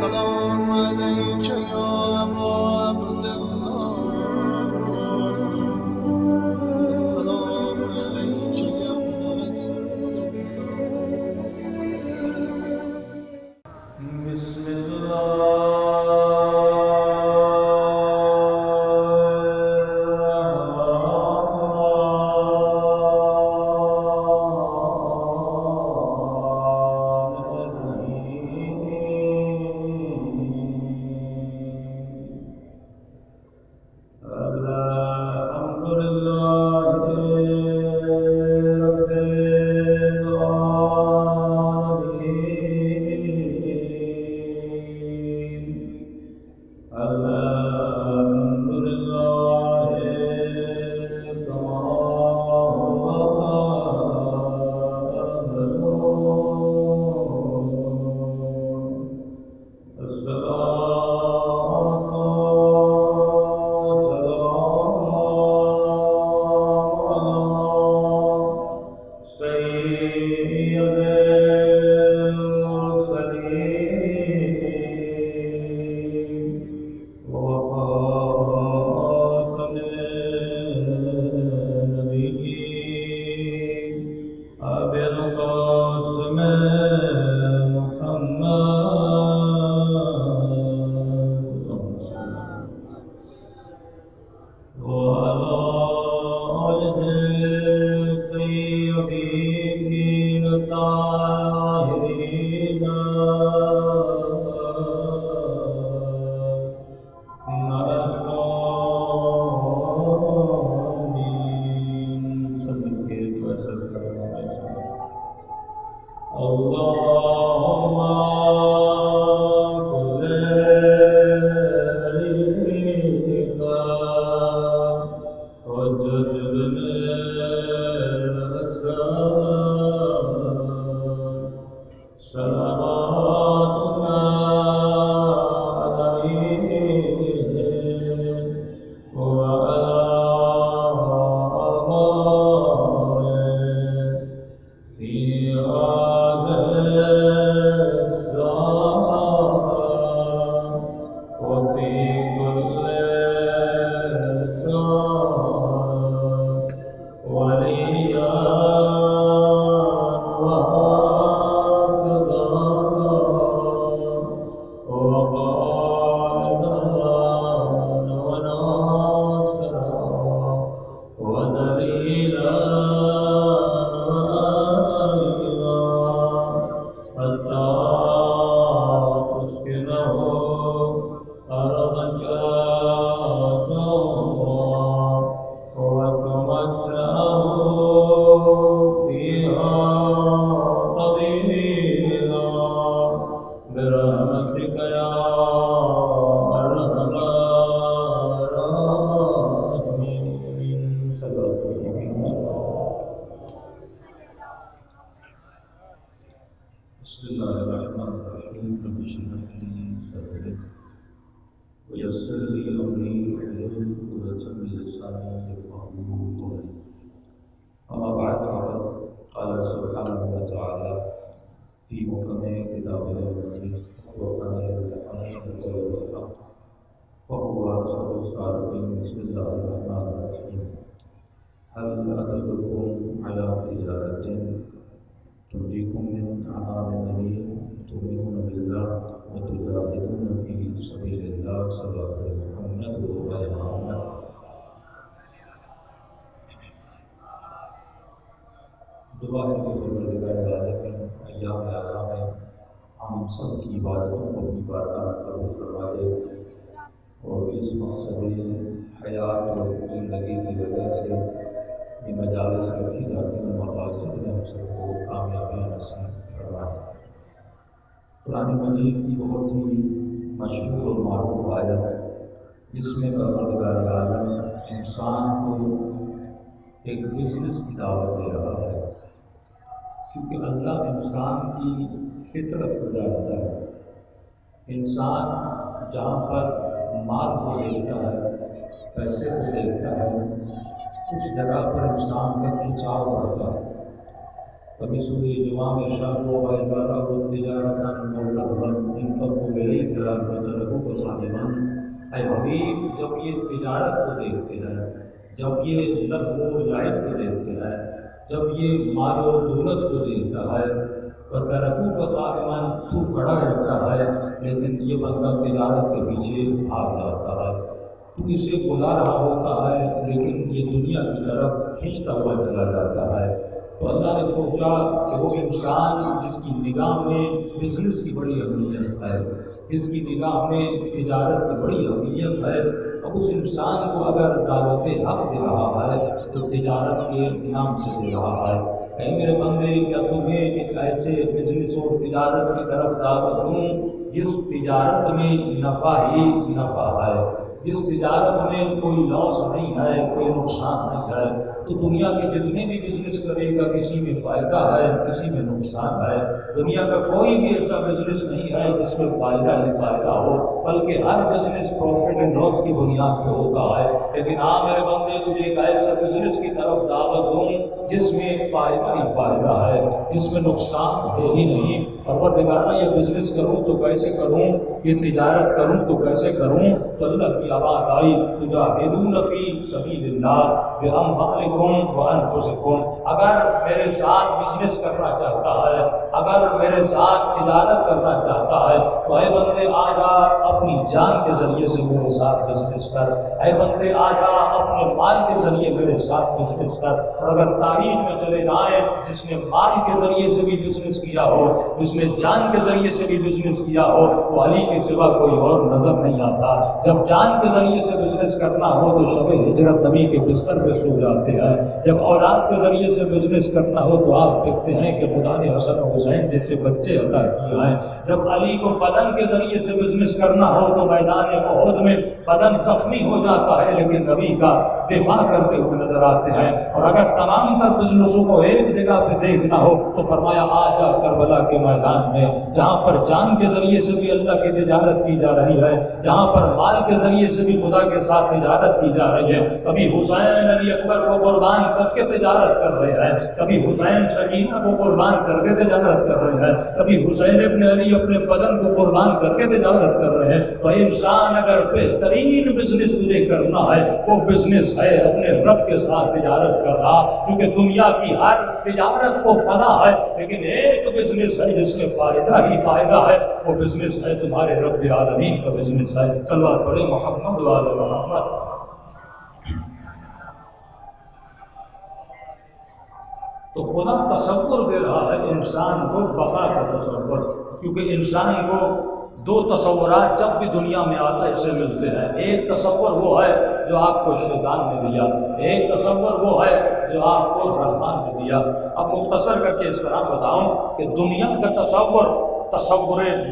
السلام عليك يا أبا عبد الله السلام عليك يا ابن رسول الله بسم الله الرحمن الرحيم رب اشرح لي صدري ويسر لي امري واحلل عقدة من لساني يفقهوا قولي اما بعد فقد قال سبحانه وتعالى في محكم كتابه المجيد وفرقانه الحميد وطول الحق وهو اصدق الصادقين بسم الله الرحمن الرحيم هل ادلكم على تجارة تنجيكم من عذاب أليم تؤمنون بالله وتجاهدون في سبيل الله صلى الله عليه محمد وآل محمد. دعا ہے کہ پروردگار عالمین ایام اعلیٰ میں ہم سب کی عبادتوں کو اپنی بارگاہ میں قبول فرما دے اور جس مقصد حیات اور زندگی کی وجہ سے یہ مجالس رکھی جاتی ہیں مقاصد میں ہم سب کو کامیابیاں نصیب فرمائے. قرآن مجید کی بہت ہی مشہور اور معروف آیت جس میں پروردگار عالم انسان کو ایک بزنس کی دعوت دے رہا ہے، کیونکہ اللہ انسان کی فطرت کو جانتا ہے. انسان جہاں پر مال کو دیکھتا ہے، پیسے کو دیکھتا ہے، اس جگہ پر انسان کا کھنچاؤ بڑھتا ہے. کبھی سورہ جمعہ میں ارشاد ہوا وَإِذَا رَأَوْا تِجَارَةً أَوْ لَهْوًا انفضوا إِلَيْكَ وَتَرَكُوكَ قَائِمًا۔ اے حبیب، جب یہ تجارت کو دیکھتے ہیں، جب یہ لہو و لعب کو دیکھتے ہیں، جب یہ مال و دولت کو دیکھتا ہے، وَتَرَكُوكَ قَائِمًا، تو کھڑا رہتا ہے لیکن یہ بندہ تجارت کے پیچھے بھاگ جاتا ہے، تو اسے بلا رہا ہوتا ہے لیکن یہ دنیا کی طرف کھینچتا ہوا چلا جاتا ہے۔ تو اللہ نے سوچا کہ وہ انسان جس کی نگاہ میں بزنس کی بڑی اہمیت ہے، جس کی نگاہ میں تجارت کی بڑی اہمیت ہے، اب اس انسان کو اگر دعوت حق دے رہا ہے تو تجارت کے نام سے دے رہا ہے۔ اے میرے بندے، کیا تمہیں ایک ایسے بزنس اور تجارت کی طرف دعوت دوں جس تجارت میں نفع ہی نفع ہے، جس تجارت میں کوئی لاس نہیں ہے، کوئی نقصان نہیں ہے؟ تو دنیا کے جتنے بھی بزنس کرے گا کسی میں فائدہ ہے، کسی میں نقصان ہے۔ دنیا کا کوئی بھی ایسا بزنس نہیں ہے جس میں فائدہ ہی فائدہ ہو، بلکہ ہر بزنس پروفٹ اینڈ لاس کی بنیاد پہ ہوتا ہے۔ لیکن میرے بندے، تجھے ایک ایسا بزنس کی طرف دعوت دوں جس میں فائدہ ہی فائدہ ہے، جس میں نقصان ہے ہی نہیں۔ پروردگارہ، یہ بزنس کروں تو کیسے کروں، یہ تجارت کروں تو کیسے کروں؟ تو اللہ کی آواز آئی، تجاہدون فی سبیل اللہ باموالکم وانفسکم۔ اگر میرے ساتھ بزنس کرنا چاہتا ہے، اگر میرے ساتھ تجارت کرنا چاہتا ہے تو اے بندے آ جا، اپنی جان کے ذریعے سے میرے ساتھ بزنس کر۔ اے بندے آ جا، اپنے مال کے ذریعے میرے ساتھ بزنس کر۔ اور اگر تاریخ میں چلے جائیں، جس نے مال کے ذریعے سے بھی بزنس کیا ہو، جس نے جان کے ذریعے سے بھی بزنس کیا ہو، وہ علی کے سوا کوئی اور نظر نہیں آتا۔ جب جان کے ذریعے سے بزنس کرنا ہو تو شب ہجرت نبی کے بستر پہ سو جاتے ہیں۔ جب اولاد کے ذریعے سے بزنس کرنا ہو تو آپ دیکھتے ہیں کہ خدا نے حسن و حسین جیسے بچے عطا کیے ہیں۔ جب علی کو بدن کے ذریعے سے بزنس کرنا ہو تو میدان احد میں بدن زخمی ہو جاتا ہے لیکن نبی کا دفاع کرتے ہوئے نظر آتے ہیں۔ اور اگر تمام تر بزنسوں کو ایک جگہ پہ دیکھنا ہو تو فرمایا آ جا کربلا کے میدان میں، جہاں پر جان کے ذریعے سے بھی اللہ کی تجارت کی جا رہی ہے، جہاں پر مال کے ذریعے سے بھی خدا کے ساتھ تجارت کی جا رہی ہے۔ کبھی حسین علی اکبر کو قربان کر کے تجارت کر رہے ہیں، کبھی حسین سکینہ کو قربان کر کے تجارت کر رہے ہیں، کبھی حسین ابن علی اپنے بدن کو قربان کر کے تجارت کر رہے ہیں۔ تو انسان اگر بہترین بزنس تجھے کرنا ہے، وہ بزنس ہے اپنے رب کے ساتھ تجارت کرنا، کیونکہ دنیا کی ہر تجارت کو فنا ہے لیکن ایک بزنس ہے جس میں فائدہ ہی فائدہ ہے، وہ بزنس ہے تمہارے رب العالمین کا بزنس ہے۔ صلوات پڑھیں محمد وعلی محمد۔ تو خدا تصور دے رہا ہے انسان کو بقا کا تصور، کیونکہ انسان کو دو تصورات جب بھی دنیا میں آتا ہے اسے ملتے ہیں۔ ایک تصور وہ ہے جو آپ کو شیطان نے دیا، ایک تصور وہ ہے جو آپ کو رحمان نے دیا۔ اب مختصر کر کے اس طرح بتاؤں کہ دنیا کا تصور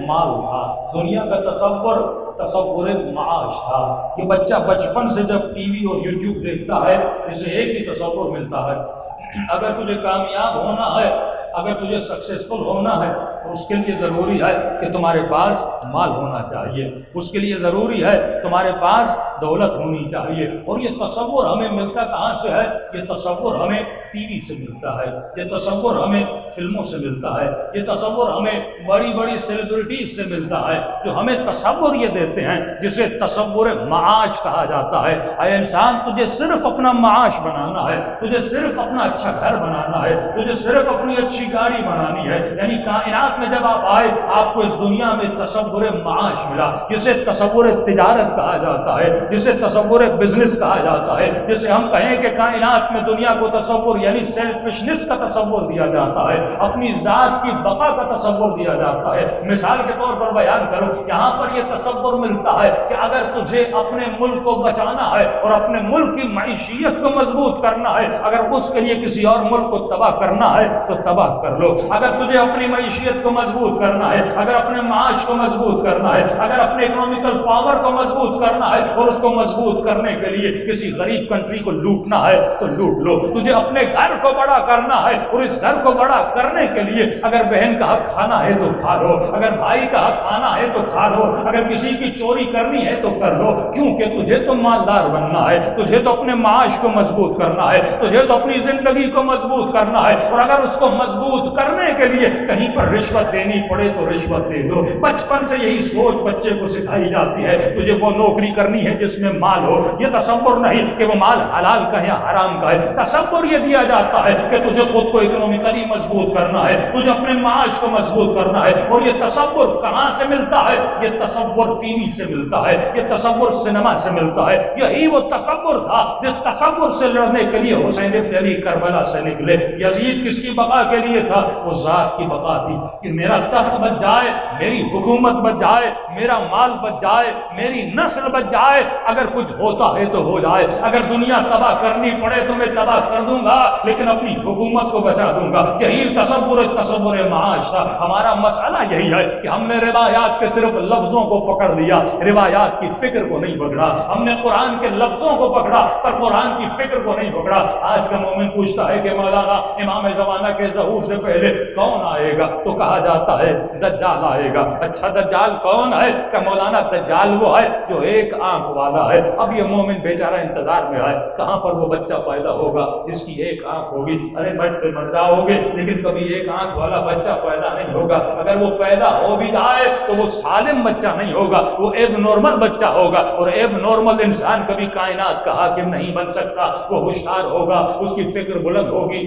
مال تھا، دنیا کا تصور معاش تھا۔ یہ بچہ بچپن سے جب ٹی وی اور یوٹیوب دیکھتا ہے اسے ایک ہی تصور ملتا ہے، اگر تجھے کامیاب ہونا ہے، اگر تجھے سکسیسفل ہونا ہے تو اس کے لیے ضروری ہے کہ تمہارے پاس مال ہونا چاہیے، اس کے لیے ضروری ہے تمہارے پاس دولت ہونی چاہیے۔ اور یہ تصور ہمیں ملتا کہاں سے ہے؟ یہ تصور ہمیں ٹی وی سے ملتا ہے، یہ تصور ہمیں فلموں سے ملتا ہے، یہ تصور ہمیں بڑی بڑی سیلیبریٹیز سے ملتا ہے جو ہمیں تصور یہ دیتے ہیں جسے تصور معاش کہا جاتا ہے۔ اے انسان، تجھے صرف اپنا معاش بنانا ہے، تجھے صرف اپنا اچھا گھر بنانا ہے، تجھے صرف اپنی اچھی گاڑی بنانی ہے۔ یعنی کائنات میں جب آپ آئے آپ کو اس دنیا میں تصور معاش ملا، جسے تصور تجارت کہا جاتا ہے، جسے تصور بزنس کہا جاتا ہے، جسے ہم کہیں کہ کائنات میں دنیا کو تصور یعنی سیلفشنس کا تصور دیا جاتا ہے، اپنی ذات کی بقا کا تصور دیا جاتا ہے۔ مثال کے طور پر بیان کروں، یہاں پر یہ تصور ملتا ہے کہ اگر تجھے اپنے ملک کو بچانا ہے اور اپنے ملک کی معیشیت کو مضبوط کرنا ہے، اگر اس کے لیے کسی اور ملک کو تباہ کرنا ہے تو تباہ کر لو۔ اگر تجھے اپنی معیشیت کو مضبوط کرنا ہے، اگر اپنے معاش کو مضبوط کرنا ہے، اگر اپنے اکنامیکل پاور کو مضبوط کرنا ہے اور اس کو مضبوط کرنے کے لیے کسی غریب کنٹری کو لوٹنا ہے تو لوٹ لو۔ تجھے اپنے گھر کو بڑا کرنا ہے، اور اس گھر کو بڑا کرنے کے لیے اگر بہن کا حق کھانا ہے تو کھا لو، اگر بھائی کا حق کھانا ہے تو کھا لو، اگر کسی کی چوری کرنی ہے تو کر لو، کیونکہ تجھے تو مالدار بننا ہے، تجھے تو اپنے معاش کو مضبوط کرنا ہے، تجھے تو اپنی زندگی کو مضبوط کرنا ہے، اور اگر اس کو مضبوط کرنے کے لیے کہیں پر رشوت دینی پڑے تو رشوت دے دو۔ بچپن سے یہی سوچ بچے کو سکھائی جاتی ہے، تجھے وہ نوکری کرنی ہے جس میں مال ہو، یہ تصور نہیں کہ وہ مال حلال کا ہے یا حرام کا ہے، تصور یہ دیا جاتا ہے کہ تجھے خود کو اکنومیکلی مضبوط کرنا ہے، تجھے اپنے معاش کو مضبوط کرنا ہے، اور یہ تصور کہاں سے ملتا ہے؟ یہ تصور ٹی وی سے ملتا ہے، یہ تصور سینما سے ملتا ہے۔ یہی وہ تصور تھا جس تصور سے لڑنے کے لیے حسین بن علی کربلا سے نکلے۔ یزید کس کی بقا کے لیے تھا؟ وہ ذات کی بقا تھی کہ میرا تخت بچ جائے، میری حکومت بچ جائے، میرا مال بچ جائے، میری نسل بچ جائے، اگر کچھ ہوتا ہے تو ہو جائے، اگر دنیا تباہ کرنی پڑے تو میں تباہ کر دوں گا، لیکن اپنی حکومت کو بچا دوں گا۔ یہی تصور معاش تھا۔ ہمارا مسئلہ یہی ہے کہ ہم نے روایات کے صرف لفظوں کو پکڑ لیا، روایات کی فکر کو نہیں پکڑا، ہم نے قرآن کے لفظوں کو پکڑا پر قرآن کی فکر کو نہیں پکڑا۔ آج کا مومن پوچھتا ہے کہ مولانا امام زمانہ کے ظہور سے پہلے کون آئے گا؟ تو کہا جاتا ہے دجال آئے گا۔ اچھا دجال کون ہے؟ کہ مولانا دجال وہ ہے جو ایک آنکھ والا ہے۔ اب یہ مومن بیچارہ انتظار میں ہے کہاں پر وہ بچہ پیدا ہوگا جس کی ایک آنکھ ہوگی۔ ارے بڑھتے مر جاؤ گے لیکن کبھی ایک آنکھ والا بچہ پیدا نہیں ہوگا۔ اگر وہ پیدا ہو بھی جائے تو وہ سالم بچہ نہیں ہوگا، وہ ایب نارمل بچہ ہوگا، اور ایب نارمل انسان کبھی کائنات کا حاکم نہیں بن سکتا۔ وہ ہوشیار ہوگا، اس کی فکر بلند ہوگی،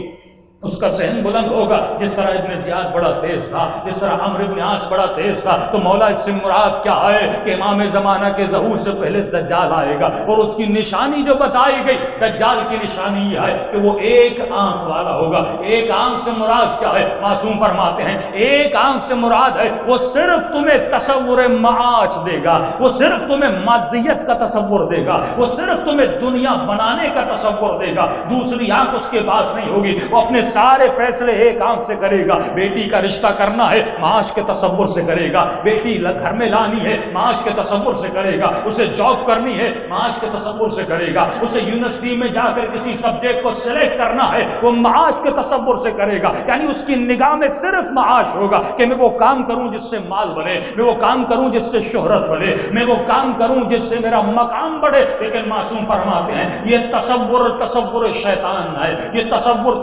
اس کا ذہن بلند ہوگا۔ جس طرح ابن زیاد بڑا تیز تھا، جس طرح عمرو بن عاص بڑا تیز تھا، تو مولا اس سے مراد کیا ہے کہ امام زمانہ کے ظہور سے پہلے دجال آئے گا، اور اس کی نشانی جو بتائی گئی، دجال کی نشانی یہ ہے کہ وہ ایک آنکھ والا ہوگا۔ ایک آنکھ سے مراد کیا ہے؟ معصوم فرماتے ہیں ایک آنکھ سے مراد ہے وہ صرف تمہیں تصور معاش دے گا، وہ صرف تمہیں مادیت کا تصور دے گا، وہ صرف تمہیں دنیا بنانے کا تصور دے گا۔ دوسری آنکھ اس کے پاس نہیں ہوگی، وہ اپنے سارے فیصلے ایک آنکھ سے کرے گا۔ بیٹی کا رشتہ کرنا ہے معاش کے تصور سے کرے گا، بیٹی گھر میں لانی ہے معاش کے تصور سے کرے گا، اسے جاب کرنی ہے معاش کے تصور سے کرے گا، اسے یونیورسٹی میں جا کر کسی سبجیکٹ کو سلیکٹ کرنا ہے وہ معاش کے تصور سے کرے گا۔ یعنی اس کی نگاہ میں صرف معاش ہوگا کہ میں وہ کام کروں جس سے مال بنے، میں وہ کام کروں جس سے شہرت بنے، میں وہ کام کروں جس سے میرا مقام بڑھے۔ لیکن معصوم فرماتے ہیں یہ تصور شیطان ہے، یہ تصور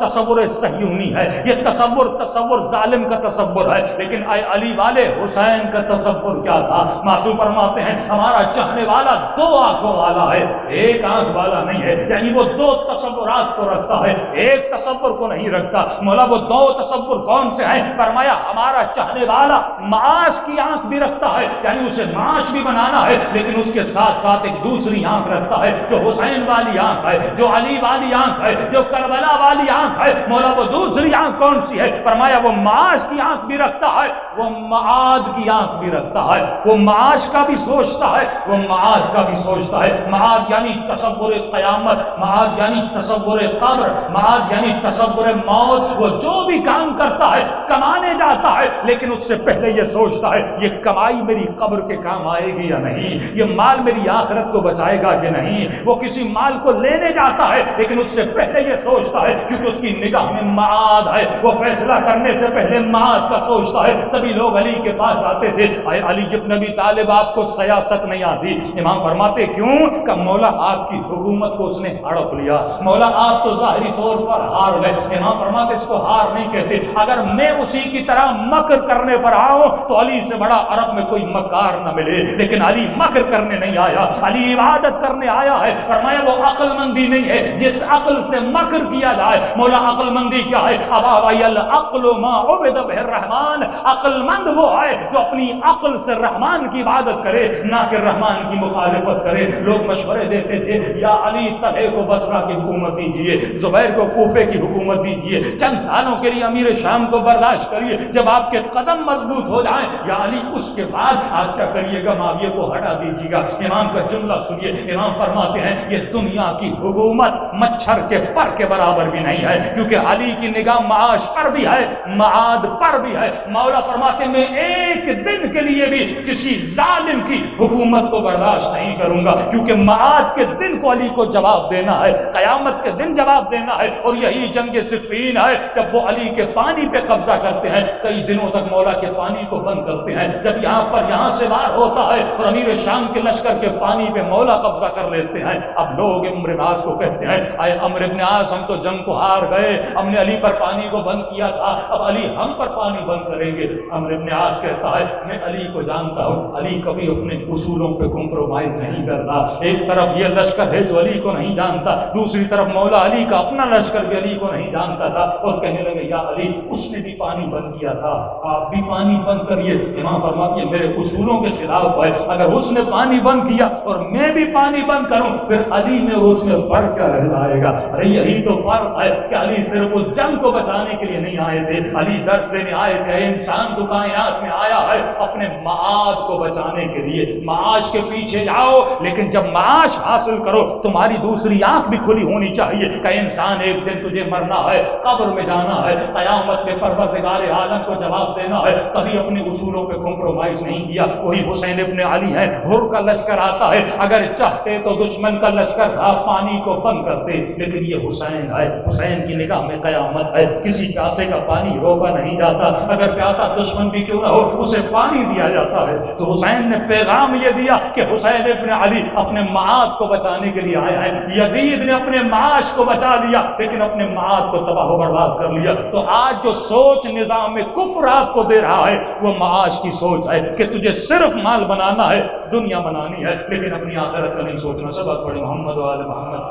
صہیونی ہے، یہ تصور ظالم کا تصور ہے۔ لیکن اے علی والے حسین کا تصور کیا تھا؟ معصوم فرماتے ہیں ہمارا چاہنے والا دو آنکھوں والا ہے، ایک آنکھ والا نہیں ہے۔ یعنی وہ دو تصورات کو رکھتا ہے، ایک تصور کو نہیں رکھتا۔ مولا وہ دو تصور کون سے ہیں؟ فرمایا ہمارا چاہنے والا معاش کی آنکھ بھی رکھتا ہے، یعنی اسے معاش بھی بنانا ہے، لیکن اس کے ساتھ ساتھ ایک دوسری آنکھ رکھتا ہے جو حسین والی آنکھ ہے، جو علی والی آنکھ ہے، جو کربلا والی آنکھ ہے۔ مولا وہ دوسری آنکھ کون سی ہے؟ فرمایا وہ معاش کی آنکھ بھی رکھتا ہے، وہ معاد کی آنکھ بھی رکھتا ہے، وہ معاش کا بھی سوچتا ہے، وہ معاد کا بھی سوچتا ہے۔ معاد یعنی تصور قیامت، معاد یعنی تصور قبر، معاد یعنی تصور موت۔ وہ جو بھی کام کرتا ہے کمانے جاتا ہے، لیکن اس سے پہلے یہ سوچتا ہے یہ کمائی میری قبر کے کام آئے گی یا نہیں، یہ مال میری آخرت کو بچائے گا کہ نہیں۔ وہ کسی مال کو لینے جاتا ہے لیکن اس سے پہلے یہ سوچتا ہے، کیونکہ اس کی نگاہ میں معاد ہے، وہ فیصلہ کرنے سے پہلے معاد کا سوچتا ہے۔ تبھی لوگ علی کے پاس آتے تھے، اے علی ابن ابی طالب آپ کو سیاست نہیں آتی۔ امام فرماتے کیوں؟ کہ مولا آپ کی حکومت کو اس نے ہڑپ لیا، مولا آپ تو ظاہری طور پر ہار گئے۔ امام فرماتے اس کو ہار نہیں کہتے، اگر میں اسی کی طرح مکر کرنے پر آؤں تو علی سے بڑا عرب میں کوئی مکار نہ ملے، لیکن علی مکر کرنے نہیں آیا، علی عبادت کرنے آیا ہے۔ فرمایا وہ عقل مندی نہیں ہے جس عقل سے مکر کیا جائے۔ مولا عقل مندی کیا ہے؟ ابا العقل ما عبد به الرحمن، عقل مند وہ ہے جو اپنی عقل سے رحمان کی عبادت کرے، نہ کہ رحمان کی مخالفت کرے۔ لوگ مشورے دیتے تھے یا علی طلحہ کو بصرہ کی حکومت دیجیے، زبیر کو کوفے کی حکومت دیجیے، چند سالوں کے لیے امیر شام کو برداشت کریے، جب آپ کے قدم مضبوط ہو جائیں یا علی اس کے بعد آپ کیا کریے گا؟ معاویہ کو ہٹا دیجیے گا۔ امام کا جملہ سنیے، امام فرماتے ہیں یہ دنیا کی حکومت مچھر کے پر کے برابر بھی نہیں ہے، کیونکہ علی کی نگاہ معاش پر بھی ہے، معاد پر بھی ہوئی ہے۔ مولا فرماتے میں ایک دن کے لیے بھی کسی ظالم کی حکومت کو برداشت نہیں کروں گا، کیونکہ معاد کے دن کو علی کو جواب دینا ہے، قیامت کے دن جواب دینا ہے۔ اور یہی جنگ صفین ہے، جب وہ علی کے پانی پہ قبضہ کرتے ہیں، کئی دنوں تک مولا کے پانی کو بند کرتے ہیں، جب یہاں سے وار ہوتا ہے اور امیر شام کے لشکر کے پانی پہ مولا قبضہ کر لیتے ہیں، اب لوگ عمرو بن عاص کو کہتے ہیں اے عمرو بن عاص، ہم تو جنگ کو ہار گئے، ہم نے علی پر پانی کو بند کیا تھا، اب علی ہم پر پانی بند کریں گے۔ عمرو بن عاص کہتا ہے میں علی کو جانتا ہوں، علی کبھی اپنے اصولوں پہ کمپرومائز نہیں کرتا۔ ایک طرف یہ لشکر ہے جو علی کو نہیں جانتا، دوسری طرف مولا علی کا اپنا لشکر بھی علی کو نہیں جانتا تھا، اور کہنے لگے یا علی اس نے بھی پانی بند کیا تھا، آپ بھی پانی بند کریے۔ امام فرماتے ہیں میرے اصولوں کے خلاف ہے، اگر اس نے پانی بند کیا اور میں بھی پانی بند کروں پھر علی میں اور اس میں فرق کیا رہ جائے گا؟ ارے یہی تو فرق ہے کہ علی صرف اس جنگ کو بچانے کے لیے نہیں آئے تھے، علی درس دینے آئے تھے۔ انسان تو کائنات میں آیا ہے اپنے معاد کو بچانے کے لیے۔ معاش کے پیچھے جاؤ، لیکن جب معاش حاصل کرو تمہاری دوسری آنکھ بھی کھلی ہونی چاہیے کہ انسان ایک دن تجھے مرنا ہے، قبر میں جانا ہے، قیامت میں پروردگار عالم کو جواب دینا ہے۔ کبھی اپنے اصولوں پہ کمپرومائز نہیں کیا۔ وہی حسین ابن علی ہے، ہر کا لشکر آتا ہے، اگر چاہتے تو دشمن کا لشکر تھا پانی کو بند کرتے، لیکن یہ حسین ہے، حسین کی نگاہ میں قیامت ہے، کسی پیاسے کا پانی روکا نہیں جاتا، اگر پیاسا دشمن بھی کیوں نہ ہو اسے پانی دیا جاتا ہے۔ تو حسین نے پیغام یہ دیا کہ حسین ابن علی اپنے معاد کو بچانے کے لیے آیا ہے۔ یزید نے اپنے معاش کو بچا لیا لیکن اپنے معاد کو تباہ و برباد کر لیا۔ تو آج جو سوچ نظام کفر آپ کو دے رہا ہے وہ معاش کی سوچ ہے کہ تجھے صرف مال بنانا ہے، دنیا بنانی ہے، لیکن اپنی آخرت کا نہیں سوچنا۔ سبق پڑھیں محمد و آل محمد۔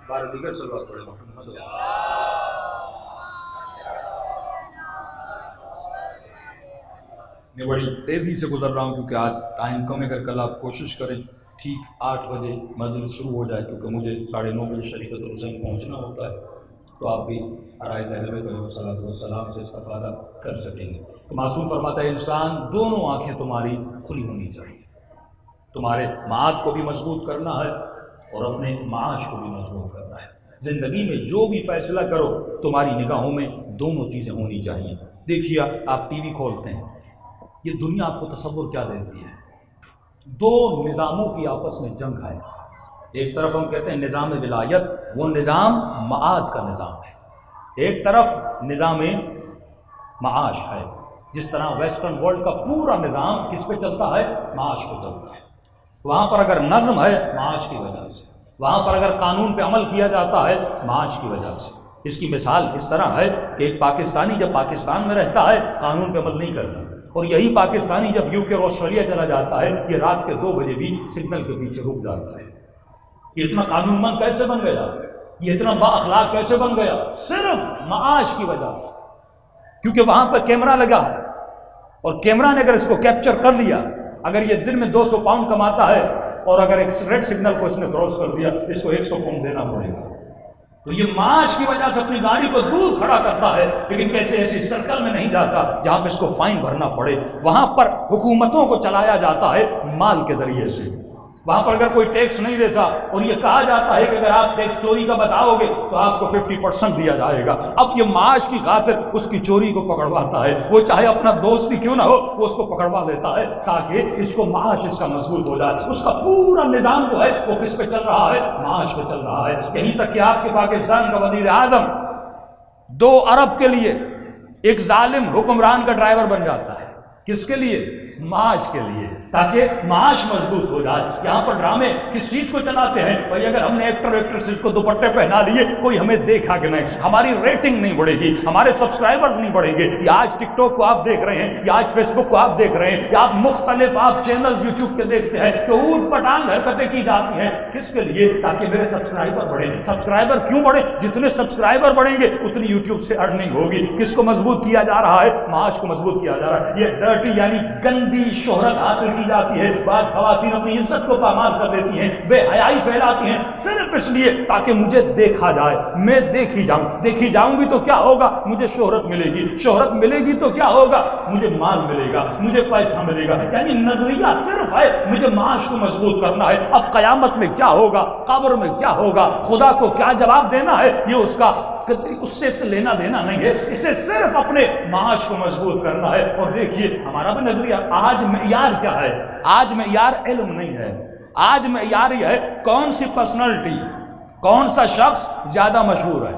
بار دیگر سبق پڑھیں محمد و میں بڑی تیزی سے گزر رہا ہوں کیونکہ آج ٹائم کم ہے، اگر کل آپ کوشش کریں ٹھیک 8 بجے مجلس شروع ہو جائے، کیونکہ مجھے 9:30 بجے شریعت الحسین پہنچنا ہوتا ہے، تو آپ بھی عرائض اہل بیت علیہ السلام سے استفادہ کر سکیں گے۔ تو معصوم فرماتا ہے انسان دونوں آنکھیں تمہاری کھلی ہونی چاہیے، تمہارے معاد کو بھی مضبوط کرنا ہے اور اپنے معاش کو بھی مضبوط کرنا ہے۔ زندگی میں جو بھی فیصلہ کرو تمہاری نگاہوں میں دونوں چیزیں ہونی چاہیے۔ دیکھیے آپ ٹی وی کھولتے ہیں، یہ دنیا آپ کو تصور کیا دیتی ہے؟ 2 نظاموں کی آپس میں جنگ ہے۔ ایک طرف ہم کہتے ہیں نظام ولایت، وہ نظام معاد کا نظام ہے، ایک طرف نظام معاش ہے۔ جس طرح ویسٹرن ورلڈ کا پورا نظام کس پہ چلتا ہے؟ معاش پہ چلتا ہے۔ وہاں پر اگر نظم ہے معاش کی وجہ سے، وہاں پر اگر قانون پہ عمل کیا جاتا ہے معاش کی وجہ سے۔ اس کی مثال اس طرح ہے کہ ایک پاکستانی جب پاکستان میں رہتا ہے قانون پہ عمل نہیں کرتا، اور یہی پاکستانی جب UK اور آسٹریلیا چلا جاتا ہے یہ رات کے 2 بجے بھی سگنل کے پیچھے رک جاتا ہے۔ یہ اتنا قانون مند کیسے بن گیا؟ یہ اتنا با اخلاق کیسے بن گیا؟ صرف معاش کی وجہ سے، کیونکہ وہاں پر کیمرہ لگا ہے، اور کیمرہ نے اگر اس کو کیپچر کر لیا، اگر یہ دن میں 200 پاؤنڈ کماتا ہے اور اگر ایک ریڈ سگنل کو اس نے کراس کر دیا اس کو 100 پاؤنڈ دینا پڑے گا۔ تو یہ معاش کی وجہ سے اپنی گاڑی کو دور کھڑا کرتا ہے، لیکن کیسے ایسی سرکل میں نہیں جاتا جہاں پہ اس کو فائن بھرنا پڑے۔ وہاں پر حکومتوں کو چلایا جاتا ہے مال کے ذریعے سے۔ وہاں پر اگر کوئی ٹیکس نہیں دیتا اور یہ کہا جاتا ہے کہ اگر آپ ٹیکس چوری کا بتاؤ گے تو آپ کو 50% دیا جائے گا، اب یہ معاش کی خاطر اس کی چوری کو پکڑواتا ہے، وہ چاہے اپنا دوست ہی کیوں نہ ہو وہ اس کو پکڑوا لیتا ہے تاکہ اس کو معاش اس کا مضبوط ہو جائے۔ اس کا پورا نظام جو ہے وہ کس پہ چل رہا ہے؟ معاش پہ چل رہا ہے۔ یہیں تک کہ آپ کے پاکستان کا وزیر اعظم 2 ارب کے لیے ایک ظالم حکمران کا ڈرائیور بن جاتا ہے۔ کس کے لیے؟ معاش کے لیے، تاکہ معاش مضبوط ہو جائے۔ یہاں پر ڈرامے کس چیز کو چلاتے ہیں؟ بھائی اگر ہم نے ایکٹر ایکٹریسز کو دوپٹے پہنا دیے کوئی ہمیں دیکھا کہ نہیں، ہماری ریٹنگ نہیں بڑھے گی، ہمارے سبسکرائبرز نہیں بڑھیں گے۔ یا آج ٹک ٹاک کو آپ دیکھ رہے ہیں، یا آج فیس بک کو آپ دیکھ رہے ہیں، یا آپ مختلف چینلز یوٹیوب کے دیکھتے ہیں کہ اوٹ پٹانگ حرکتیں کی جاتی ہیں۔ کس کے لیے؟ تاکہ میرے سبسکرائبر بڑھیں۔ سبسکرائبر کیوں بڑھے؟ جتنے سبسکرائبر بڑھیں گے اتنی یوٹیوب سے ارننگ ہوگی۔ کس کو مضبوط کیا جا رہا ہے؟ معاش کو مضبوط کیا جا رہا ہے. یہ ڈرٹی یعنی گندی شہرت حاصل کی جاتی ہے. بعض خواتین اپنی عزت کو پامال کر دیتی ہیں, بے حیائی پھیلاتی ہیں صرف اس لیے تاکہ مجھے دیکھا جائے, میں دیکھی جاؤں. دیکھی جاؤں گی تو کیا ہوگا؟ مجھے شہرت ملے گی. شہرت ملے گی تو کیا ہوگا؟ مجھے مال ملے گا, مجھے پیسہ ملے گا. یعنی نظریہ صرف ہے مجھے معاش کو مضبوط کرنا ہے. اب قیامت میں کیا ہوگا, قبر میں کیا ہوگا, خدا کو کیا جواب دینا ہے, یہ اس سے لینا دینا نہیں ہے. اسے صرف اپنے معاش کو مضبوط کرنا ہے. اور دیکھیے ہمارا بھی نظریہ, آج معیار کیا ہے؟ آج معیار علم نہیں ہے. آج معیار یہ ہے کون سی پرسنالٹی, کون سا شخص زیادہ مشہور ہے.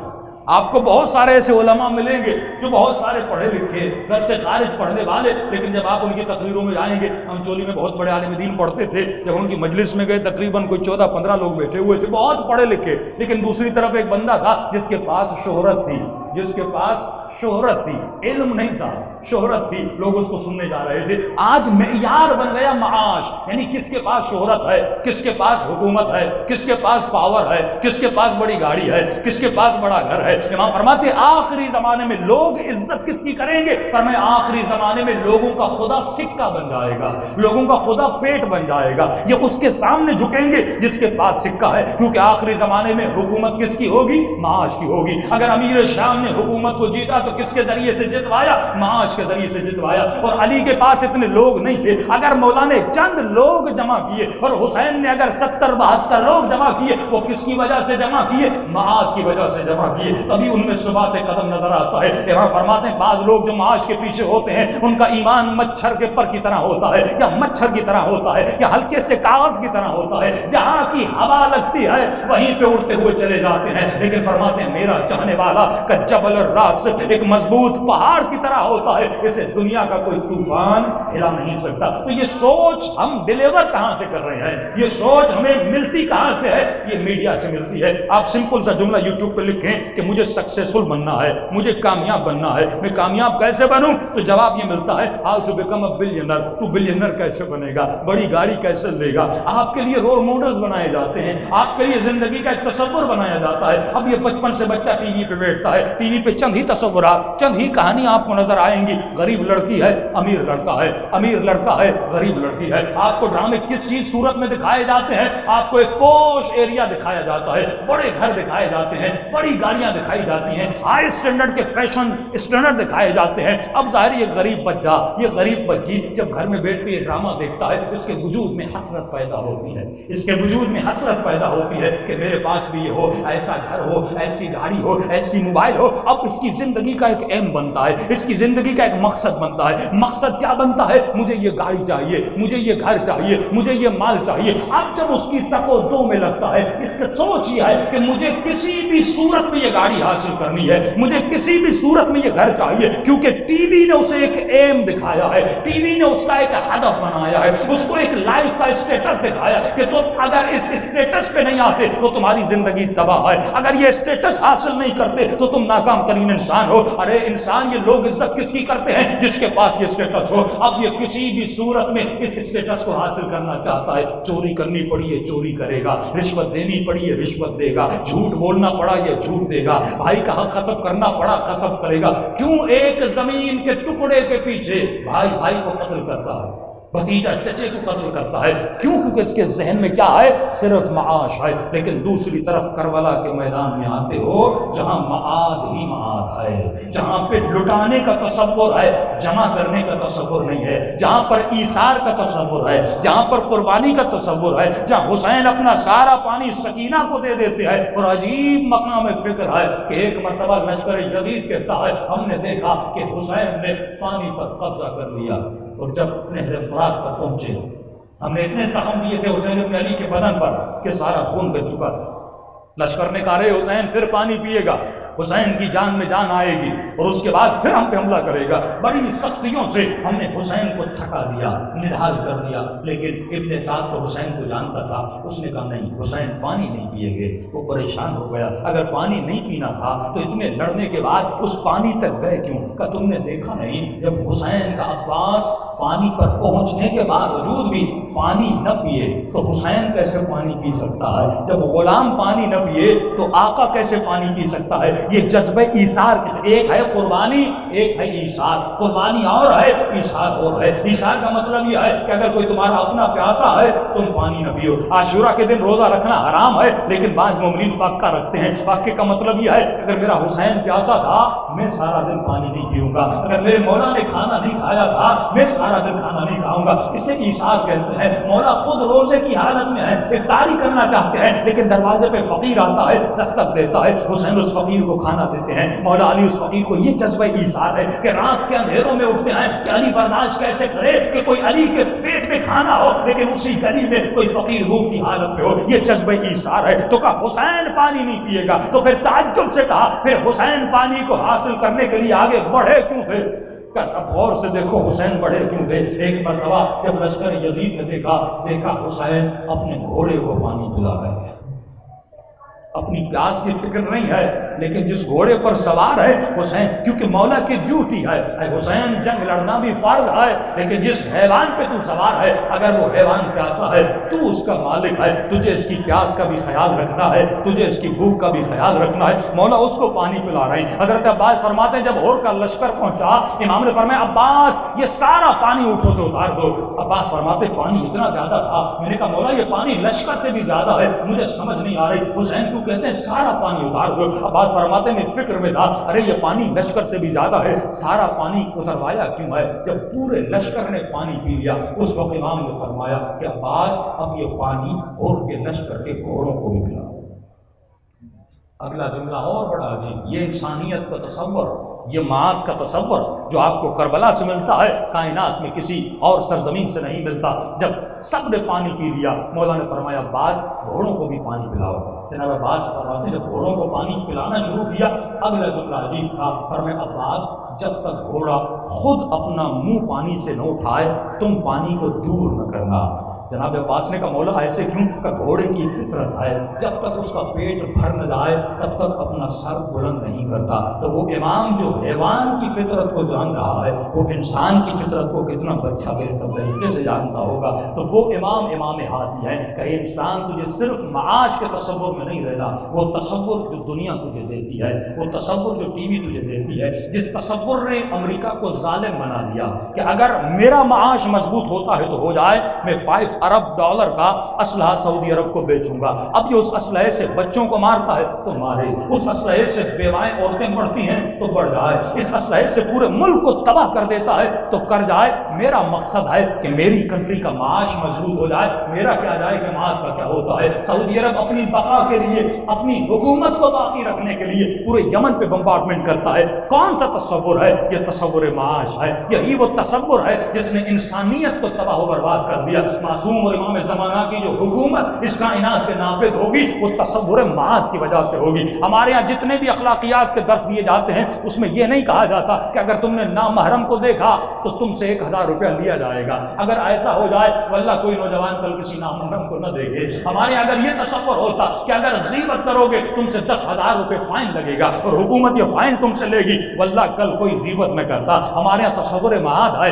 آپ کو بہت سارے ایسے علماء ملیں گے جو بہت سارے پڑھے لکھے, گھر سے خارج پڑھنے والے, لیکن جب آپ ان کی تقریروں میں جائیں گے, ہم چولی میں بہت بڑے عالم دین پڑھتے تھے, جب ان کی مجلس میں گئے تقریباً کوئی 14-15 لوگ بیٹھے ہوئے تھے, بہت پڑھے لکھے, لیکن دوسری طرف ایک بندہ تھا جس کے پاس شہرت تھی, جس کے پاس شہرت تھی, علم نہیں تھا, شہرت تھی, لوگ اس کو سننے جا رہے تھے. آج معیار بن گیا معاش, یعنی کس کے پاس شہرت ہے, کس کے پاس حکومت ہے, کس کے پاس پاور ہے, کس کے پاس بڑی گاڑی ہے, کس کے پاس بڑا گھر ہے. امام فرماتے ہیں آخری زمانے میں لوگ عزت کس کی کریں گے؟ فرمائے آخری زمانے میں لوگوں کا خدا سکہ بن جائے گا, لوگوں کا خدا پیٹ بن جائے گا. یہ اس کے سامنے جھکیں گے جس کے پاس سکہ ہے, کیونکہ آخری زمانے میں حکومت کس کی ہوگی؟ معاش کی ہوگی. اگر امیر شام نے حکومت کو جیتا تو کس کے ذریعے سے جتوایا؟ معاش کے ذریعے سے جتوایا. اور علی کے پاس اتنے لوگ نہیں تھے, اگر مولا نے چند لوگ جمع کیے اور حسین نے اگر 70-72 لوگ جمع کیے, وہ کس کی وجہ سے جمع کیے؟ معاش کی وجہ سے جمع کیے. تبھی ان میں ثبات قدم نظر آتا ہے. امام فرماتے ہیں بعض لوگ جو معاش کے پیچھے ہوتے ہیں ان کا ایمان مچھر کے پر کی طرح ہوتا ہے, یا مچھر کی طرح ہوتا ہے, یا ہلکے سے کاغذ کی طرح ہوتا ہے, جہاں کی ہوا لگتی ہے وہیں پہ اڑتے ہوئے چلے جاتے ہیں. لیکن فرماتے ہیں میرا چاہنے والا کا جبل الراس ایک مضبوط پہاڑ کی طرح ہوتا ہے, اسے دنیا کا کوئی طوفان ہلا نہیں سکتا. تو یہ سوچ ہم ڈیلیور کہاں سے کر رہے ہیں, یہ سوچ ہمیں ملتی کہاں سے ہے؟ یہ میڈیا سے ملتی ہے. آپ سمپل سا جملہ یوٹیوب پہ لکھیں کہ مجھے سکسیسفل بننا ہے, مجھے کامیاب بننا ہے, میں کامیاب کیسے بنوں؟ تو جواب یہ ملتا ہے how to become a billionaire. تو بلینئر کیسے بنے گا, بڑی گاڑی کیسے لے گا. آپ کے لیے رول ماڈلز بنائے جاتے ہیں, آپ کے لیے زندگی کا ایک تصور بنایا جاتا ہے. اب یہ بچپن سے بچہ ٹی وی پہ بیٹھتا ہے, ٹی وی پہ چند ہی تصورات, چند ہی کہانیاں آپ کو نظر آئیں گی. غریب لڑکی ہے, امیر لڑکا ہے, امیر لڑکا ہے, غریب لڑکی ہے. آپ کو ڈرامے کس چیز صورت میں دکھائے جاتے ہیں؟ آپ کو ایک پوش ایریا دکھایا جاتا ہے, بڑے گھر دکھائے جاتے ہیں, بڑی گاڑیاں دکھائی جاتی ہیں, ہائی اسٹینڈرڈ کے فیشن اسٹینڈرڈ دکھائے جاتے ہیں. اب ظاہر یہ غریب بچہ, یہ غریب بچی جب گھر میں بیٹھ کے یہ ڈرامہ دیکھتا ہے, اس کے وجود میں حسرت پیدا ہوتی ہے, اس کے وجود میں حسرت پیدا ہوتی ہے کہ میرے پاس بھی یہ ہو, ایسا گھر ہو, ایسی گاڑی ہو, ایسی موبائل ہو. اب اس کی زندگی کا ایک ایم بنتا ہے, اس کی زندگی کا ایک مقصد بنتا ہے. مقصد کیا بنتا ہے؟ مجھے یہ گاڑی چاہیے, مجھے یہ گھر چاہیے, مجھے یہ مال چاہیے. اب جب اس کی تک و دو میں لگتا ہے, اس کا سوچ یہ ہے کہ مجھے کسی بھی صورت میں یہ گاڑی حاصل کرنی ہے, مجھے کسی بھی صورت میں یہ گھر چاہیے, کیونکہ ٹی وی نے اسے ایک ایم دکھایا ہے, ٹی وی نے اس کا ایک ہدف بنایا ہے, اس کو ایک لائف کا اسٹیٹس دکھایا کہ تم اگر اس اسٹیٹس پہ نہیں آتے تو تمہاری زندگی تباہ ہے, اگر یہ اسٹیٹس حاصل نہیں کرتے تو تم ناکام ترین انسان ہو. ارے انسان, یہ لوگ عزت کس کی کرتے ہیں؟ جس کے پاس یہ اسٹیٹس ہو. اب یہ کسی بھی صورت میں اس اسٹیٹس کو حاصل کرنا چاہتا ہے. چوری کرنی پڑی ہے چوری کرے گا, رشوت دینی پڑی ہے رشوت دے گا, جھوٹ بولنا پڑا یہ جھوٹ دے گا, بھائی کا حق غصب کرنا پڑا غصب کرے گا. کیوں ایک زمین کے ٹکڑے کے پیچھے بھائی بھائی کو قتل کرتا ہے, بھتیجا چچے کو قتل کرتا ہے؟ کیوں؟ کیونکہ اس کے ذہن میں کیا ہے؟ صرف معاش ہے. لیکن دوسری طرف کربلا کے میدان میں آتے ہو جہاں معاد ہی معاد ہے, جہاں پہ لٹانے کا تصور ہے, جمع کرنے کا تصور نہیں ہے, جہاں پر ایثار کا تصور ہے, جہاں پر قربانی کا تصور ہے, جہاں حسین اپنا سارا پانی سکینہ کو دے دیتے ہیں. اور عجیب مقام فکر ہے کہ ایک مرتبہ لشکر یزید کہتا ہے ہم نے دیکھا کہ حسین نے پانی پر قبضہ کر لیا, اور جب نہر فرات پر پہنچے ہم نے اتنے زخم دیے تھے حسین بن علی کے بدن پر کہ سارا خون بہ چکا تھا. لشکر نے کہا رہے حسین پھر پانی پیے گا, حسین کی جان میں جان آئے گی اور اس کے بعد پھر ہم پہ حملہ کرے گا. بڑی سختیوں سے ہم نے حسین کو تھکا دیا, نڈھال کر دیا. لیکن ابن سعد تو حسین کو جانتا تھا, اس نے کہا نہیں حسین پانی نہیں پیے گے. وہ پریشان ہو گیا, اگر پانی نہیں پینا تھا تو اتنے لڑنے کے بعد اس پانی تک گئے کیوں؟ کہ تم نے دیکھا نہیں جب حسین کا عباس پانی پر پہنچنے کے باوجود بھی پانی نہ پیے تو حسین کیسے پانی پی سکتا ہے؟ جب غلام پانی نہ پیے تو آقا کیسے پانی پی سکتا ہے؟ یہ جذبہ ایثار کی، ایک ہے قربانی، ایک ہے ایثار۔ قربانی اور ہے، ایثار اور ہے۔ ایثار کا مطلب یہ ہے کہ اگر کوئی تمہارا اپنا پیاسا ہے تم پانی نہ پیو۔ عاشورہ کے دن روزہ رکھنا حرام ہے، لیکن بعض مومنین فاقہ رکھتے ہیں۔ فاقے کا مطلب یہ ہے کہ اگر میرا حسین پیاسا تھا میں سارا دن پانی نہیں پیوں گا، اگر میرے مولا نے کھانا نہیں کھایا تھا میں سارا دن کھانا نہیں کھاؤں گا۔ اسے ایثار کہتے ہیں۔ مولا خود روزے کی حالت میں ہے، افطاری کرنا چاہتے ہیں، لیکن دروازے پہ فقیر آتا ہے، دستک دیتا ہے، حسین اس فقیر کو کھانا دیتے ہیں۔ مولا علی اس فقیر کو، یہ جذبہ ایثار ہے کہ رات کے اندھیروں میں اٹھتے ہیں کہ علی برداشت کیسے کرے کہ کوئی علی کے پیٹ میں کھانا ہو لیکن اسی گلی میں کوئی فقیر روح کی حالت میں ہو۔ یہ جذبہ ایثار ہے۔ تو کہا حسین پانی نہیں پیے گا، تو پھر تعجب سے کہا پھر حسین پانی کو حاصل کرنے کے لیے آگے بڑھے کیوں تھے؟ اب غور سے دیکھو حسین بڑھے کیوں تھے؟ ایک مرتبہ جب لشکر یزید نے دیکھا حسین اپنے گھوڑے کو پانی پلا رہے ہیں، اپنی پیاس کی فکر نہیں ہے، لیکن جس گھوڑے پر سوار ہے حسین، کیونکہ مولا کی ڈیوٹی ہے اے حسین جنگ لڑنا بھی فرض ہے، لیکن جس حیوان پہ تو سوار ہے اگر وہ حیوان پیاسا ہے تو اس کا مالک ہے، تجھے اس کی پیاس کا بھی خیال رکھنا ہے، تجھے اس کی بھوک کا بھی خیال رکھنا ہے۔ مولا اس کو پانی پلا رہے ہیں۔ حضرت عباس فرماتے ہیں جب اور کا لشکر پہنچا امام نے فرمایا عباس یہ سارا پانی اونٹوں سے اتار دو۔ عباس فرماتے پانی اتنا زیادہ تھا، میں نے کہا مولا یہ پانی لشکر سے بھی زیادہ ہے، مجھے سمجھ نہیں آ رہی۔ حسین کو کہتے ہیں سارا پانی اتار دو۔ عباس فرماتے میں فکر میں تھا ارے یہ پانی لشکر سے بھی زیادہ ہے، سارا پانی اتروایا کیوں ہے؟ جب پورے لشکر نے پانی پی لیا اس وقت امام نے فرمایا کہ عباس اب یہ پانی اور کے لشکر کے گھوڑوں کو بھی پلاؤ۔ اگلا جملہ اور بڑا عجیب، یہ انسانیت کا تصور، یہ معاد کا تصور جو آپ کو کربلا سے ملتا ہے کائنات میں کسی اور سرزمین سے نہیں ملتا۔ جب سب نے پانی پی لیا مولا نے فرمایا عباس گھوڑوں کو بھی پانی پلاؤ۔ جناب عباس فرماتے جب گھوڑوں کو پانی پلانا شروع کیا اگلا جملہ عجیب تھا، فرمایا عباس جب تک گھوڑا خود اپنا منہ پانی سے نہ اٹھائے تم پانی کو دور نہ کرنا۔ جناب عباس نے کہا مولا ایسے کیوں؟ کہ گھوڑے کی فطرت ہے جب تک اس کا پیٹ بھر نہ جائے تب تک اپنا سر بلند نہیں کرتا۔ تو وہ امام جو حیوان کی فطرت کو جان رہا ہے وہ انسان کی فطرت کو کتنا اچھا بہتر طریقے سے جانتا ہوگا۔ تو وہ امام ہادی ہے کہ انسان تجھے صرف معاش کے تصور میں نہیں رہنا، وہ تصور جو دنیا تجھے دیتی ہے، وہ تصور جو ٹی وی تجھے دیتی ہے، جس تصور نے امریکہ کو ظالم بنا دیا کہ اگر میرا معاش مضبوط ہوتا ہے تو ہو جائے، میں 5 ارب ڈالر کا اسلحہ سعودی عرب کو بیچوں گا۔ اب یہ اس اسلحے سے بچوں کو مارتا ہے تو مارے، اس اسلحے سے بیوائیں عورتیں مرتی ہیں تو بڑھ جائے، اس اسلحے سے پورے ملک کو تباہ کر دیتا ہے تو کر جائے۔ میرا مقصد ہے کہ میری کنٹری کا معاش مضبوط ہو جائے، میرا کیا جائے کہ معاش کا کیا ہوتا ہے۔ سعودی عرب اپنی بقا کے لیے، اپنی حکومت کو باقی رکھنے کے لیے پورے یمن پہ بمبارڈمنٹ کرتا ہے۔ کون سا تصور ہے؟ یہ تصور معاش ہے، یہی وہ تصور ہے جس نے انسانیت کو تباہ و برباد کر دیا۔ معصوم اور امام زمانہ کی جو حکومت اس کائنات پہ نافذ ہوگی وہ تصور معاد کی وجہ سے ہوگی۔ ہمارے ہاں جتنے بھی اخلاقیات کے درس دیے جاتے ہیں اس میں یہ نہیں کہا جاتا کہ اگر تم نے نامحرم کو دیکھا تو تم سے 1000 روپیہ لیا جائے گا، اگر ایسا ہو جائے واللہ کوئی نوجوان کل کسی نامحرم کو نہ دیکھے۔ ہمارے اگر یہ تصور ہوتا کہ اگر غیبت کرو گے تم سے 10,000 روپے فائن لگے گا اور حکومت یہ فائن تم سے لے گی، واللہ کل کوئی غیبت نہ کرتا۔ ہمارے یہاں تصور معاد ہے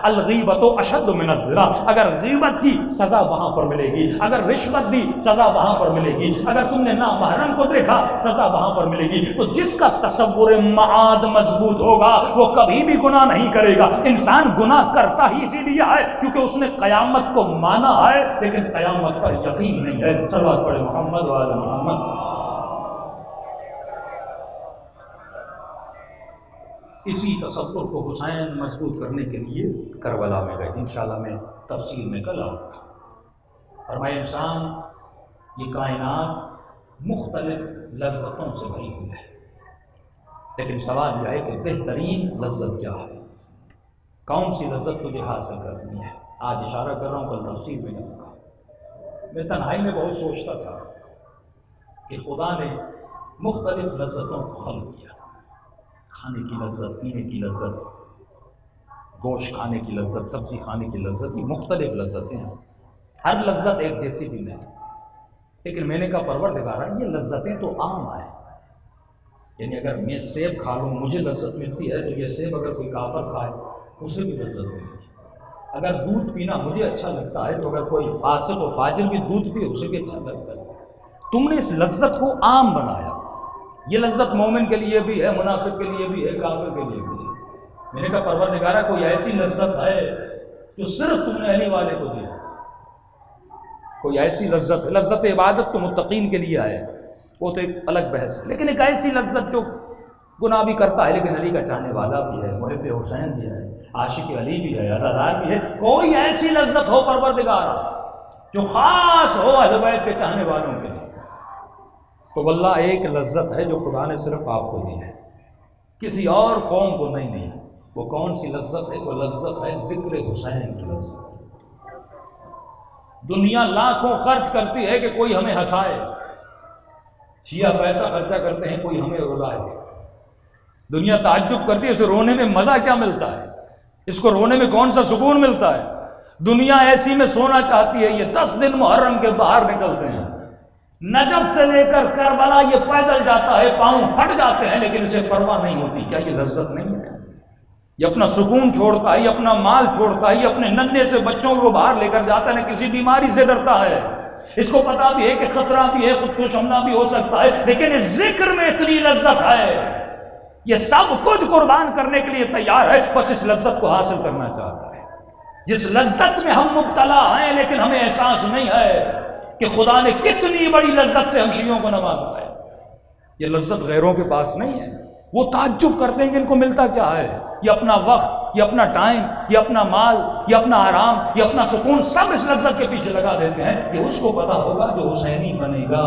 الغیبت اشد من الزنا، اگر غیبت کی سزا وہاں پر ملے گی، اگر رشوت دی سزا وہاں پر ملے گی، اگر تم نے نامحرم کو دیکھا سزا وہاں پر ملے گی۔ تو جس کا تصور معاد مضبوط ہوگا وہ کبھی بھی گناہ نہیں کرے گا۔ انسان گناہ کرتا ہی اسی لیے ہے کیونکہ اس نے قیامت کو مانا ہے لیکن قیامت پر یقین نہیں ہے۔ صلوات پڑھے محمد وعلی محمد۔ اسی تصور کو حسین مضبوط کرنے کے لیے کربلا میں گئے، انشاءاللہ میں تفصیل میں کل آؤں گا۔ فرمایا انسان یہ کائنات مختلف لذتوں سے بھری ہوئی ہے، لیکن سوال یہ ہے کہ بہترین لذت کیا ہے، کون سی لذت تجھے حاصل کرنی ہے۔ آج اشارہ کر رہا ہوں، کل تفصیل میں جاؤں گا۔ میں تنہائی میں بہت سوچتا تھا کہ خدا نے مختلف لذتوں کو خلق کیا، کھانے کی لذت، پینے کی لذت، گوشت کھانے کی لذت، سبزی کھانے کی لذت، یہ مختلف لذتیں ہیں، ہر لذت ایک جیسی بھی نہیں۔ لیکن میں نے کہا پروردگارا یہ لذتیں تو عام ہیں، یعنی اگر میں سیب کھا لوں مجھے لذت ملتی ہے تو یہ سیب اگر کوئی کافر کھائے اسے بھی لذت ملتی ہے۔ اگر دودھ پینا مجھے اچھا لگتا ہے تو اگر کوئی فاسق و فاجر بھی دودھ پیے اسے بھی اچھا لگتا ہے۔ تم نے اس لذت کو عام بنایا، یہ لذت مومن کے لیے بھی ہے، منافق کے لیے بھی ہے، کافر کے لیے بھی ہے۔ میں نے کہا پروردگارہ کوئی ایسی لذت ہے جو صرف تم نے اہلی والے کو دیا؟ کوئی ایسی لذت ہے؟ لذت عبادت تو متقین کے لیے ہے، وہ تو ایک الگ بحث ہے، لیکن ایک ایسی لذت جو گناہ بھی کرتا ہے لیکن علی کا چاہنے والا بھی ہے، محب حسین بھی ہے، عاشق علی بھی ہے، عزادار بھی ہے، کوئی ایسی لذت ہو پروردگارہ جو خاص ہو اہل بیت کے چاہنے والوں کے لیے؟ تو واللہ ایک لذت ہے جو خدا نے صرف آپ کو دی ہے، کسی اور قوم کو نہیں دی۔ وہ کون سی لذت ہے؟ وہ لذت ہے ذکر حسین کی لذت۔ دنیا لاکھوں خرچ کرتی ہے کہ کوئی ہمیں ہنسائے، شیعہ پیسہ خرچہ کرتے ہیں کوئی ہمیں رلائے، دنیا تعجب کرتی ہے اسے رونے میں مزہ کیا ملتا ہے، اس کو رونے میں کون سا سکون ملتا ہے۔ دنیا ایسی میں سونا چاہتی ہے، یہ 10 دن محرم کے باہر نکلتے ہیں، نجف سے لے کر کربلا یہ پیدل جاتا ہے، پاؤں پھٹ جاتے ہیں لیکن اسے پرواہ نہیں ہوتی۔ کیا یہ لذت نہیں ہے؟ یہ اپنا سکون چھوڑتا ہے، یہ اپنا مال چھوڑتا ہے، یہ اپنے ننھے سے بچوں کو باہر لے کر جاتا ہے، نہ کسی بیماری سے ڈرتا ہے، اس کو پتا بھی ہے کہ خطرہ بھی ہے، خودکش حملہ بھی ہو سکتا ہے، لیکن اس ذکر میں اتنی لذت ہے، یہ سب کچھ قربان کرنے کے لیے تیار ہے، بس اس لذت کو حاصل کرنا چاہتا ہے۔ جس لذت میں ہم مبتلا ہیں لیکن ہمیں احساس نہیں ہے کہ خدا نے کتنی بڑی لذت سے ہم شیعوں کو نوازا ہے۔ یہ لذت غیروں کے پاس نہیں ہے، وہ تعجب کرتے ہیں کہ ان کو ملتا کیا ہے، یہ اپنا وقت، یہ اپنا ٹائم، یہ اپنا مال، یہ اپنا آرام، یہ اپنا سکون سب اس لذت کے پیچھے لگا دیتے ہیں کہ اس کو پتا ہوگا جو حسینی بنے گا۔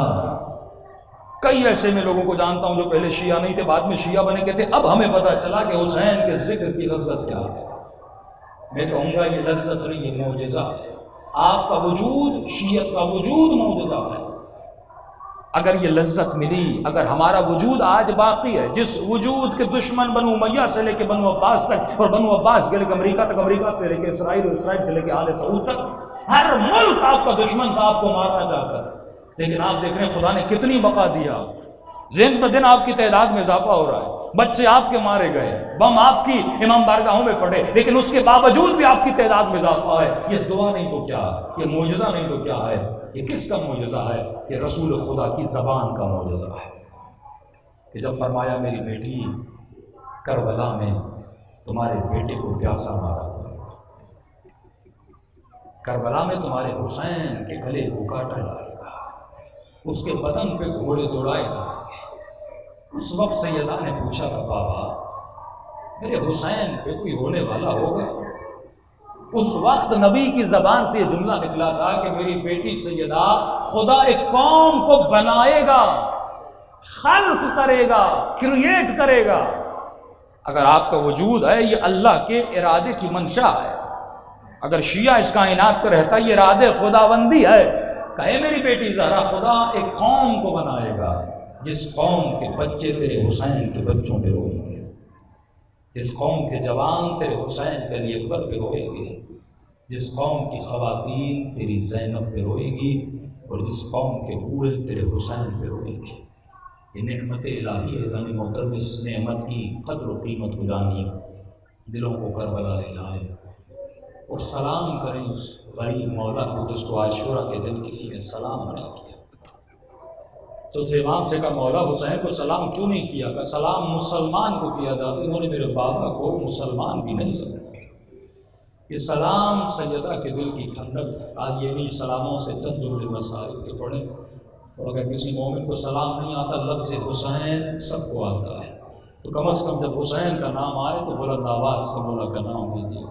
کئی ایسے میں لوگوں کو جانتا ہوں جو پہلے شیعہ نہیں تھے، بعد میں شیعہ بنے کے تھے، اب ہمیں پتا چلا کہ حسین کے ذکر کی لذت کیا ہے۔ میں کہوں گا یہ لذت نہیں، یہ معجزہ ہے۔ آپ کا وجود، شیعت کا وجود معجزہ ہے۔ اگر یہ لذت ملی، اگر ہمارا وجود آج باقی ہے، جس وجود کے دشمن بنو امیہ سے لے کے بنو عباس تک، اور بنو عباس سے لے کے امریکہ تک، امریکہ سے لے کے اسرائیل، اور اسرائیل سے لے کے آل سعود تک، ہر ملک آپ کا دشمن تھا، آپ کو مارنا چاہتا تھا، لیکن آپ دیکھ رہے ہیں خدا نے کتنی بقا دیا، دن بہ دن آپ کی تعداد میں اضافہ ہو رہا ہے، بچے آپ کے مارے گئے، بم آپ کی امام بارگاہوں میں پڑے، لیکن اس کے باوجود بھی آپ کی تعداد میں اضافہ ہے۔ یہ دعا نہیں تو کیا، یہ معجزہ نہیں تو کیا ہے؟ یہ کس کا معجزہ ہے؟ یہ رسول خدا کی زبان کا معجزہ ہے کہ جب فرمایا میری بیٹی کربلا میں تمہارے بیٹے کو پیاسا مارا جائے گا، کربلا میں تمہارے حسین کے گلے کو کاٹا جائے گا، اس کے بدن پہ گھوڑے دوڑائے جائیں گے۔ اس وقت سیدہ نے پوچھا تھا بابا میرے حسین پہ کوئی ہونے والا ہوگا؟ اس وقت نبی کی زبان سے یہ جملہ نکلا تھا کہ میری بیٹی سیدہ خدا ایک قوم کو بنائے گا، خلق کرے گا، کریٹ کرے گا۔ اگر آپ کا وجود ہے یہ اللہ کے ارادے کی منشا ہے، اگر شیعہ اس کائنات پہ رہتا یہ ارادے خداوندی ہے، کہے میری بیٹی زہرا خدا ایک قوم کو بنائے گا جس قوم کے بچے تیرے حسین کے بچوں پہ روئیں گے، جس قوم کے جوان تیرے حسین کے علی اکبر پہ روئیں گے، جس قوم کی خواتین تیری زینب پہ روئے گی، اور جس قوم کے بوڑھے تیرے حسین پہ روئیں گے۔ یہ نعمت الہی ہے، زمین محترم، اس نعمت کی قدر و قیمت کو جانیے، دلوں کو کربلا لے جائیں اور سلام کریں اس غریب مولا کو جس کو عاشورہ کے دن کسی نے سلام نہیں کیا۔ تو امام سے کہا مولا حسین کو سلام کیوں نہیں کیا؟ کہ سلام مسلمان کو کیا جاتا، انہوں نے میرے بابا کو مسلمان بھی نہیں سمجھا۔ یہ سلام سیدہ کے دل کی ٹھنڈک ہے۔ آج یہ نہیں سلاموں سے چند جملے مسائل کے پڑھیں، اور اگر کسی مومن کو سلام نہیں آتا، لفظ حسین سب کو آتا ہے، تو کم از کم جب حسین کا نام آئے تو بلند آواز سے مولا کا نام لیجیے۔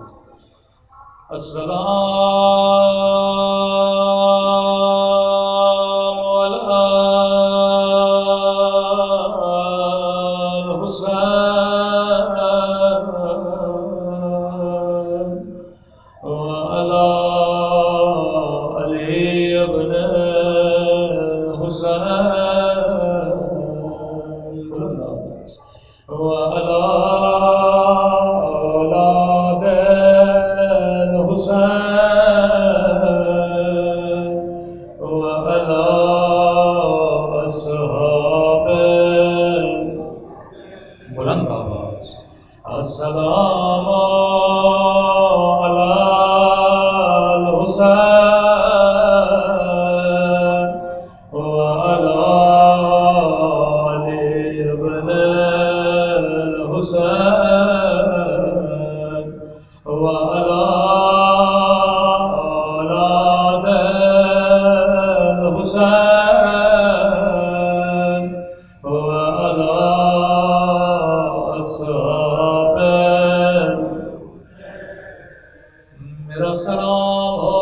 میرا سلام ہو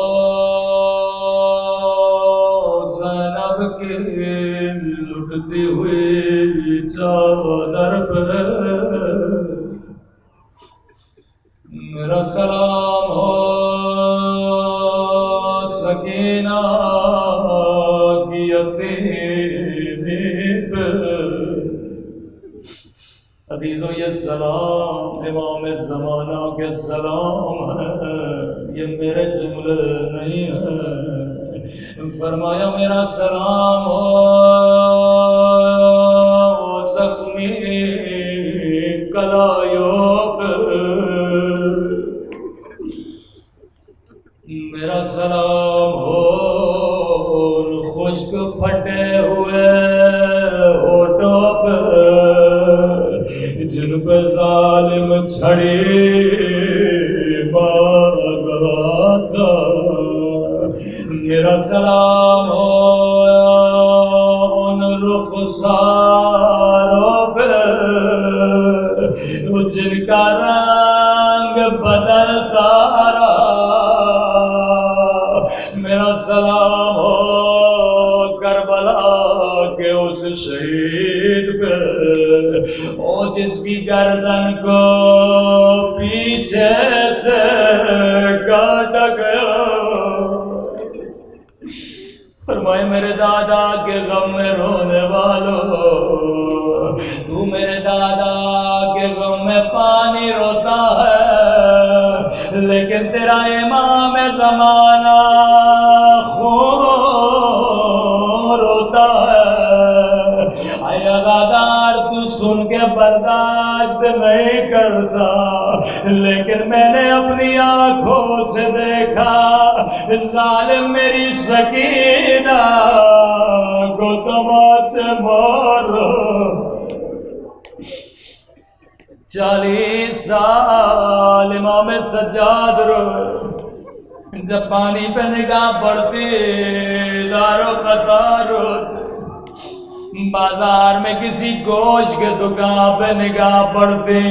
زینب کے لٹتی ہوئی چادر پہ، میرا سلام ہو سکینہ کی یتیمی پہ۔ عزیزوں یہ سلام امام زمانہ کے سلام ہے، یہ میرے جملے نہیں ہیں۔ فرمایا میرا سلام ہو زخمی کلایوں پہ، میرا سلام ہو خشک پھٹے ہوئے ہونٹوں پہ جن پہ ظالم چھڑی مارا تھا، میرا سلام ہو ان رخساروں پہ جن کا رنگ بدلتا رہا، میرا سلام ہو کربلا کے اس شہید پہ او جس کی گردن کو پیچھے سے کاٹا گیا۔ فرمائے میرے دادا کے غم میں رونے والوں، تو میرے دادا کے غم میں پانی روتا ہے، لیکن تیرا امام زمانہ خون روتا ہے۔ اے عزادار تو سن کے برداشت نہیں کرتا، لیکن میں نے اپنی آنکھوں سے دیکھا ظالم میری سکینہ کو تماچے مارو۔ 40 سال امام سجاد روئے، جب پانی پہ نگاہ پڑتی دارو قطار روتے، بازار میں کسی گوشت کے دکان پہ نگاہ پڑتی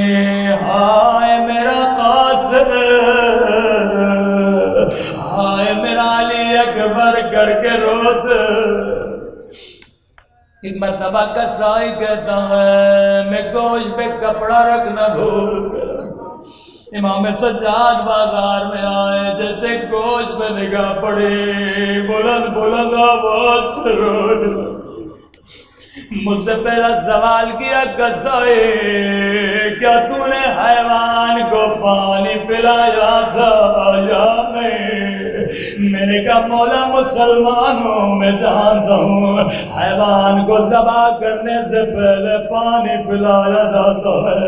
ہائے میرا قاسم، ہائے میرا علی اکبر کر کے روتے۔ ایک مرتبہ کسائی کہتا ہے میں گوشت پہ کپڑا رکھنا بھول گیا، امام سجاد بازار میں آئے، جیسے گوشت پہ نگاہ پڑی بلند بلند آواز سے رونے لگا۔ مجھ سے پہلا سوال کیا کسائی کیا تو نے حیوان کو پانی پلایا تھا یا نہیں؟ میں نے کہا مولا مسلمانوں میں جانتا ہوں حیوان کو ذبح کرنے سے پہلے پانی پلایا جاتا ہے۔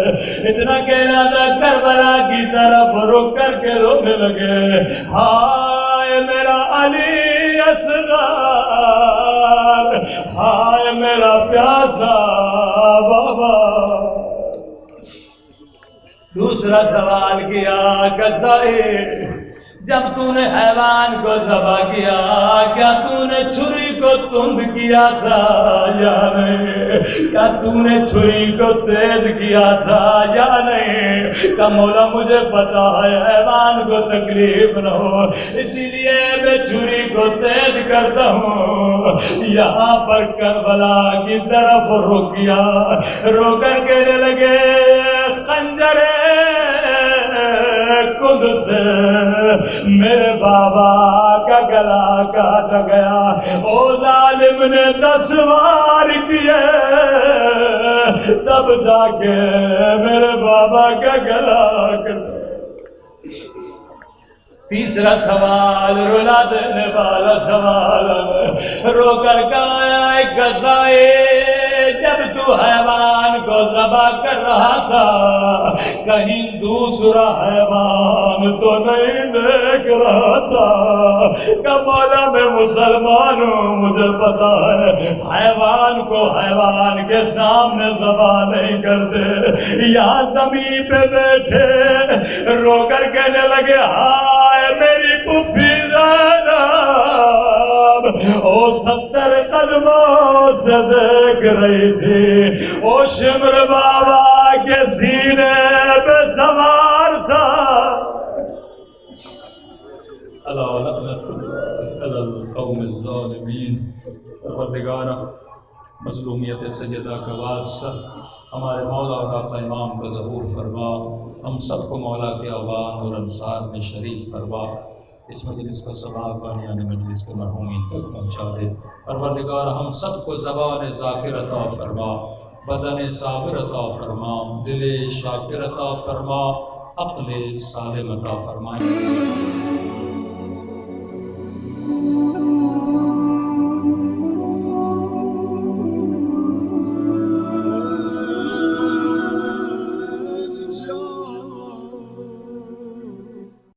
اتنا کہنا تھا کربلا کی طرف رک کر کے رونے لگے، ہائے میرا علی اصغر، ہائے میرا پیاسا بابا۔ دوسرا سوال کیا کسائی جب تو نے حیوان کو ذبح کیا کیا تو نے چھری کو تند کیا تھا یا نہیں؟ کیا تو نے چھری کو تیز کیا تھا یا نہیں؟ کہ مولا مجھے پتا ہے حیوان کو تکلیف نہ ہو، اسی لیے میں چھری کو تیز کرتا ہوں۔ یہاں پر کربلا کی طرف رک گیا، رو کر کہنے لگے خنجرے خود سے میرے بابا کا گلا کاٹ گیا، او ظالم نے 10 وار کیے تب جا کے میرے بابا کا گلا کاٹ۔ تیسرا سوال رلا دینے والا سوال، رو کر کہا کسائی جب تو حیوان کو ذبح کر رہا تھا کہیں دوسرا حیوان تو نہیں دیکھ رہا تھا؟ کہ مولا میں مسلمان ہوں، مجھے پتا ہے حیوان کو حیوان کے سامنے ذبح نہیں کرتے۔ یہاں زمین پہ بیٹھے رو کر کہنے لگے ہائے میری پھوپھی زینب، او 70 قدموں سے دیکھ رہی تھی، او شمر بابا کے سینے پہ سوار تھا۔ تنصر على القوم الظالمین۔ پروردگارہ مظلومیت سیدہ کا واسطہ ہمارے مولا اور آقا امام کا ظہور فرما، ہم سب کو مولا کے اوان اور انصار میں شریک فرما، اس مجلس کا ثواب بانیان مجلس کے مرحومین تک پہنچا دے۔ پروردگار ہم سب کو زبان ذاکر عطا فرما، بدن صابر عطا فرما، دل شاکر عطا فرما، عقل سالم عطا فرمائے۔